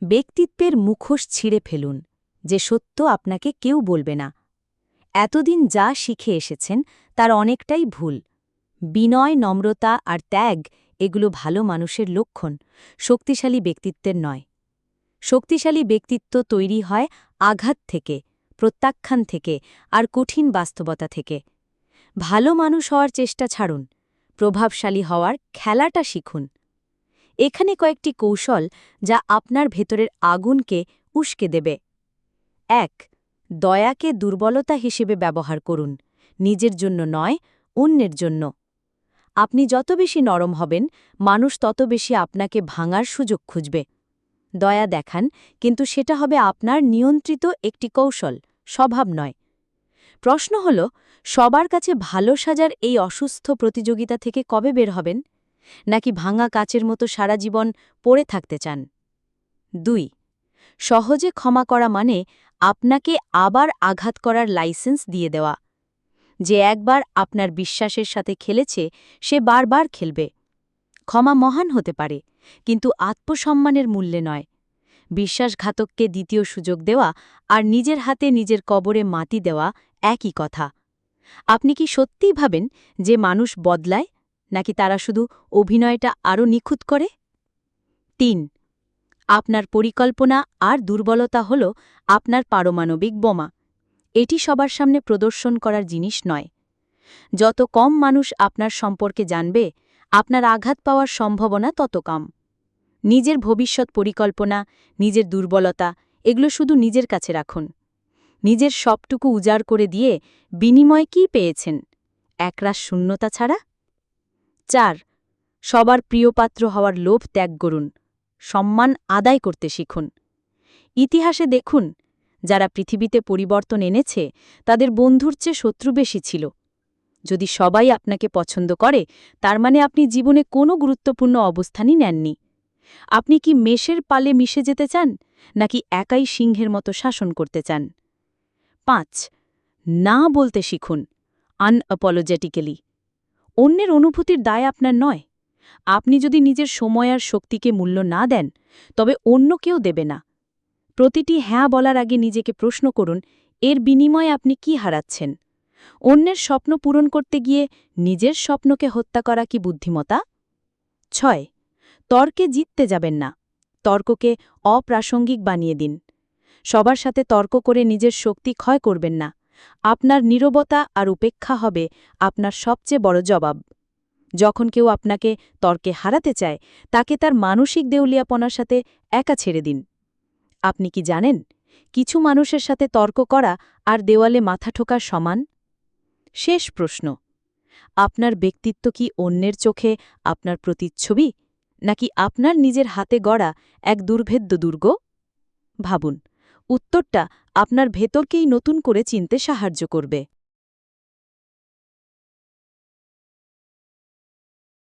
ব্যক্তিত্বের মুখোশ ছিঁড়ে ফেলুন, যে সত্য আপনাকে কেউ বলবে না। এতদিন যা শিখে এসেছেন তার অনেকটাই ভুল। বিনয়, নম্রতা আর ত্যাগ এগুলো ভালো মানুষের লক্ষণ, শক্তিশালী ব্যক্তিত্বের নয়। শক্তিশালী ব্যক্তিত্ব তৈরি হয় আঘাত থেকে, প্রত্যাখ্যান থেকে আর কঠিন বাস্তবতা থেকে। ভালো মানুষ হওয়ার চেষ্টা ছাড়ুন, প্রভাবশালী হওয়ার খেলাটা শিখুন। এখানে কয়েকটি কৌশল যা আপনার ভেতরের আগুনকে উস্কে দেবে। ১. দয়াকে দুর্বলতা হিসেবে ব্যবহার করুন, নিজের জন্য নয়, অন্যের জন্য। আপনি যত বেশি নরম হবেন, মানুষ তত বেশি আপনাকে ভাঙার সুযোগ খুঁজবে। দয়া দেখান, কিন্তু সেটা হবে আপনার নিয়ন্ত্রিত একটি কৌশল, স্বভাব নয়। প্রশ্ন হল, সবার কাছে ভালো সাজার এই অসুস্থ প্রতিযোগিতা থেকে কবে বের হবেন? নাকি ভাঙা কাচের মতো সারা জীবন পড়ে থাকতে চান? ২. সহজে ক্ষমা করা মানে আপনাকে আবার আঘাত করার লাইসেন্স দিয়ে দেওয়া। যে একবার আপনার বিশ্বাসের সাথে খেলেছে, সে বারবার খেলবে। ক্ষমা মহান হতে পারে, কিন্তু আত্মসম্মানের মূল্যে নয়। বিশ্বাসঘাতককে দ্বিতীয় সুযোগ দেওয়া আর নিজের হাতে নিজের কবরে মাটি দেওয়া একই কথা। আপনি কি সত্যিই ভাবেন যে মানুষ বদলায়, নাকি তারা শুধু অভিনয়টা আরও নিখুঁত করে? ৩. আপনার পরিকল্পনা আর দুর্বলতা হল আপনার পারমাণবিক বোমা। এটি সবার সামনে প্রদর্শন করার জিনিস নয়। যত কম মানুষ আপনার সম্পর্কে জানবে, আপনার আঘাত পাওয়ার সম্ভাবনা তত কম। নিজের ভবিষ্যৎ পরিকল্পনা, নিজের দুর্বলতা এগুলো শুধু নিজের কাছে রাখুন। নিজের সবটুকু উজাড় করে দিয়ে বিনিময়ে কী পেয়েছেন? একরাশ শূন্যতা ছাড়া? ৪. সবার প্রিয়পাত্র হওয়ার লোভ ত্যাগ করুন, সম্মান আদায় করতে শিখুন। ইতিহাসে দেখুন, যারা পৃথিবীতে পরিবর্তন এনেছে তাদের বন্ধুর চেয়ে শত্রু বেশি ছিল। যদি সবাই আপনাকে পছন্দ করে, তার মানে আপনি জীবনে কোনো গুরুত্বপূর্ণ অবস্থানই নেননি। আপনি কি মেষের পালে মিশে যেতে চান, নাকি একাই সিংহের মতো শাসন করতে চান? ৫. না বলতে শিখুন, আনঅ্যাপোলজেটিক্যালি। অন্যের অনুভূতির দায় আপনার নয়। আপনি যদি নিজের সময় আর শক্তিকে মূল্য না দেন, তবে অন্য কেউ দেবে না। প্রতিটি হ্যাঁ বলার আগে নিজেকে প্রশ্ন করুন, এর বিনিময়ে আপনি কি হারাচ্ছেন? অন্যের স্বপ্ন পূরণ করতে গিয়ে নিজের স্বপ্নকে হত্যা করা কি বুদ্ধিমত্তা? ৬. তর্কে জিততে যাবেন না, তর্ককে অপ্রাসঙ্গিক বানিয়ে দিন। সবার সাথে তর্ক করে নিজের শক্তি ক্ষয় করবেন না। আপনার নীরবতা আর উপেক্ষা হবে আপনার সবচেয়ে বড় জবাব। যখন কেউ আপনাকে তর্কে হারাতে চায়, তাকে তার মানসিক দেউলিয়াপনার সাথে একা ছেড়ে দিন। আপনি কি জানেন, কিছু মানুষের সাথে তর্ক করা আর দেওয়ালে মাথা ঠোকার সমান? শেষ প্রশ্ন, আপনার ব্যক্তিত্ব কি অন্যের চোখে আপনার প্রতিচ্ছবি, নাকি আপনার নিজের হাতে গড়া এক দুর্ভেদ্য দুর্গ? ভাবুন, উত্তরটা আপনার ভেতরকেই নতুন করে চিনতে সাহায্য করবে।